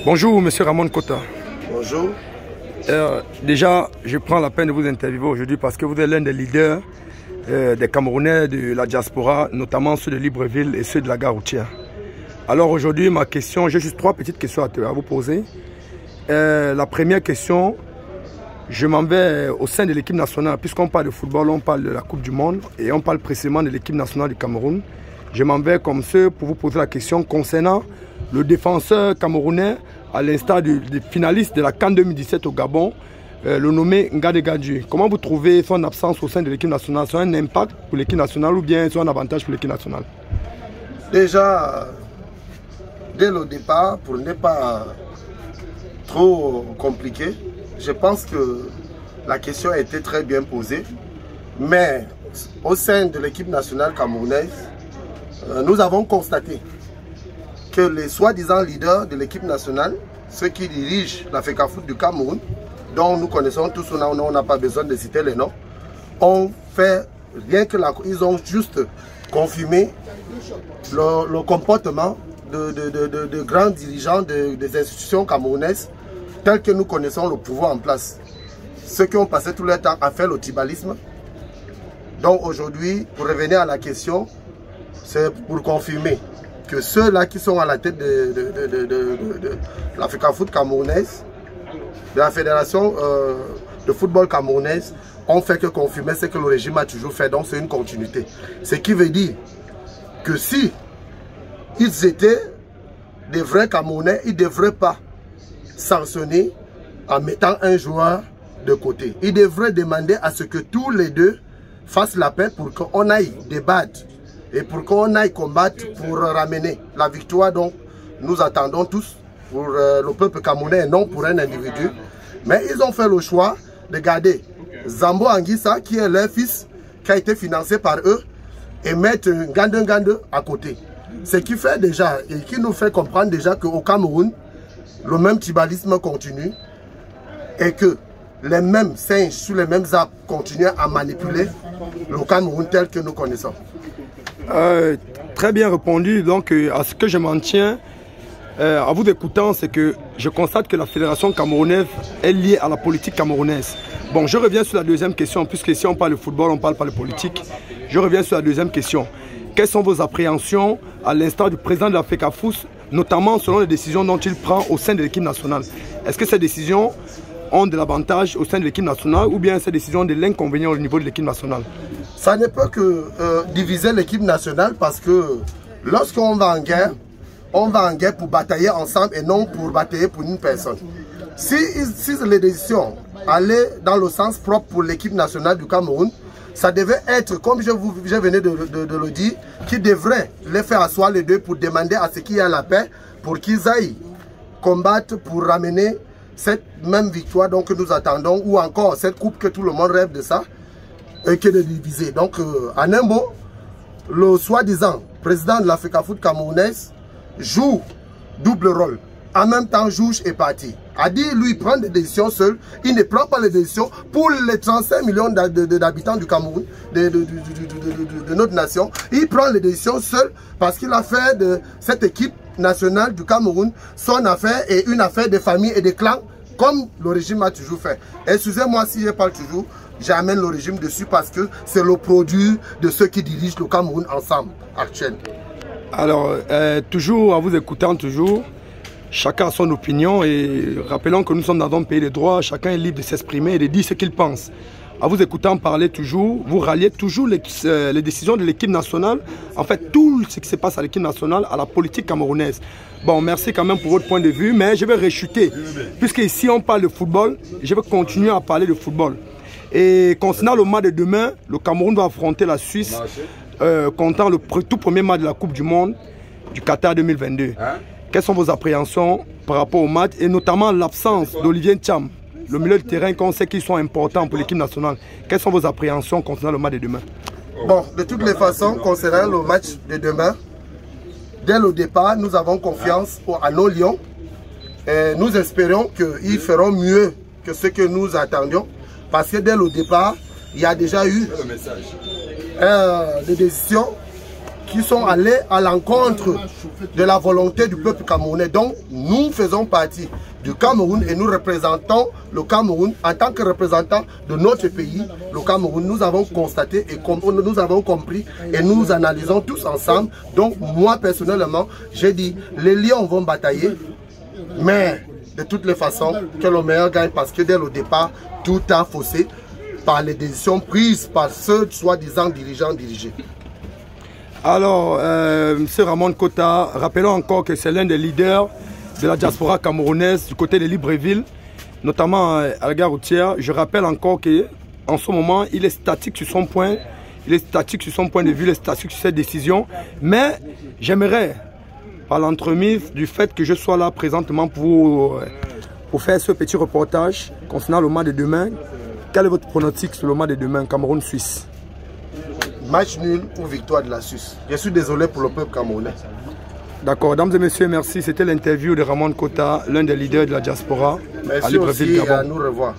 Bonjour, monsieur Ramon Kota. Bonjour. Déjà, je prends la peine de vous interviewer aujourd'hui parce que vous êtes l'un des leaders des Camerounais de la diaspora, notamment ceux de Libreville et ceux de la gare routière. Alors aujourd'hui, ma question, j'ai juste trois petites questions à vous poser. La première question, je m'en vais au sein de l'équipe nationale, puisqu'on parle de football, on parle de la Coupe du Monde et on parle précisément de l'équipe nationale du Cameroun. Je m'en vais comme ceux pour vous poser la question concernant le défenseur camerounais, à l'instar du finaliste de la CAN 2017 au Gabon, le nommé Ngade Gadju. Comment vous trouvez son absence au sein de l'équipe nationale? C'est un impact pour l'équipe nationale ou bien c'est un avantage pour l'équipe nationale? Déjà, dès le départ, pour ne pas trop compliqué, je pense que la question a été très bien posée. Mais au sein de l'équipe nationale camerounaise, nous avons constaté que les soi-disant leaders de l'équipe nationale, ceux qui dirigent la FECAFOOT du Cameroun, dont nous connaissons tous, on n'a pas besoin de citer les noms, ont fait rien que ils ont juste confirmé le comportement de grands dirigeants des institutions camerounaises tels que nous connaissons le pouvoir en place. Ceux qui ont passé tout leur temps à faire le tribalisme. Donc aujourd'hui, pour revenir à la question, c'est pour confirmer que ceux-là qui sont à la tête de la FECAFOOT camerounaise, de la Fédération de football camerounaise, ont fait que confirmer ce que le régime a toujours fait. Donc c'est une continuité. Ce qui veut dire que si ils étaient des vrais Camerounais, ils ne devraient pas sanctionner en mettant un joueur de côté. Ils devraient demander à ce que tous les deux fassent la paix pour qu'on aille débattre et pour qu'on aille combattre pour ramener la victoire. Donc nous attendons tous pour le peuple camerounais et non pour un individu. Mais ils ont fait le choix de garder Zambo Anguissa, qui est leur fils, qui a été financé par eux, et mettre Ngande à côté. Ce qui fait déjà, et qui nous fait comprendre déjà qu'au Cameroun, le même tribalisme continue et que les mêmes singes sous les mêmes arbres continuent à manipuler le Cameroun tel que nous connaissons. Très bien répondu. Donc, à ce que je m'en tiens, à vous écoutant, c'est que je constate que la fédération camerounaise est liée à la politique camerounaise. Bon, je reviens sur la deuxième question, puisque si on parle de football, on ne parle pas de politique. Je reviens sur la deuxième question. Quelles sont vos appréhensions à l'instar du président de la FECAFOOT, notamment selon les décisions dont il prend au sein de l'équipe nationale? Est-ce que ces décisions ont de l'avantage au sein de l'équipe nationale ou bien ces décisions ont de l'inconvénient au niveau de l'équipe nationale? Ça ne peut que diviser l'équipe nationale parce que lorsqu'on va en guerre, on va en guerre pour batailler ensemble et non pour batailler pour une personne. Si les décisions allaient dans le sens propre pour l'équipe nationale du Cameroun, ça devait être, comme je venais de le dire, qui devrait les faire asseoir les deux pour demander à ce qu'il y ait la paix, pour qu'ils aillent combattre pour ramener cette même victoire donc, que nous attendons, ou encore cette coupe que tout le monde rêve de ça, et que de diviser. Donc, en un mot, le soi-disant président de la FECAFOOT camerounaise joue double rôle. En même temps, juge et parti. A dit, lui, prend des décisions seul. Il ne prend pas les décisions pour les 35 millions d'habitants du Cameroun, de notre nation. Il prend les décisions seul parce qu'il a fait de cette équipe nationale du Cameroun son affaire et une affaire de famille et de clans, comme le régime a toujours fait. Excusez-moi si je parle toujours, j'amène le régime dessus parce que c'est le produit de ceux qui dirigent le Cameroun ensemble, actuellement. Alors, toujours, en vous écoutant toujours, chacun a son opinion et rappelons que nous sommes dans un pays de droit, chacun est libre de s'exprimer et de dire ce qu'il pense. En vous écoutant parler toujours, vous ralliez toujours les décisions de l'équipe nationale, en fait tout ce qui se passe à l'équipe nationale, à la politique camerounaise. Bon, merci quand même pour votre point de vue, mais je vais réchuter. Puisque ici on parle de football, je vais continuer à parler de football. Et concernant le match de demain, le Cameroun va affronter la Suisse, comptant le tout premier match de la Coupe du Monde du Qatar 2022. Quelles sont vos appréhensions par rapport au match et notamment l'absence d'Olivier Ntcham, le milieu de terrain qu'on sait qu'ils sont importants pour l'équipe nationale? Quelles sont vos appréhensions concernant le match de demain? Bon, de toutes les façons, concernant le match de demain, dès le départ, nous avons confiance à nos Lions et nous espérons qu'ils feront mieux que ce que nous attendions parce que dès le départ, il y a déjà eu des décisions qui sont allés à l'encontre de la volonté du peuple camerounais. Donc, nous faisons partie du Cameroun et nous représentons le Cameroun en tant que représentants de notre pays, le Cameroun. Nous avons constaté et nous avons compris et nous analysons tous ensemble. Donc, moi personnellement, j'ai dit, les lions vont batailler, mais de toutes les façons, que le meilleur gagne parce que dès le départ, tout a faussé par les décisions prises par ceux soi-disant dirigeants dirigés. Alors, M. Ramon Kota, rappelons encore que c'est l'un des leaders de la diaspora camerounaise du côté de Libreville, notamment à la gare routière. Je rappelle encore qu'en ce moment, il est statique sur son point, il est statique sur son point de vue, il est statique sur ses décisions. Mais j'aimerais, par l'entremise du fait que je sois là présentement pour faire ce petit reportage concernant le match de demain, quel est votre pronostic sur le match de demain, Cameroun-Suisse? Match nul ou victoire de la Suisse. Je suis désolé pour le peuple camerounais. D'accord, mesdames et messieurs, merci. C'était l'interview de Ramon Kota, l'un des leaders de la diaspora. Merci à Libreville, aussi, Gabon. À nous revoir.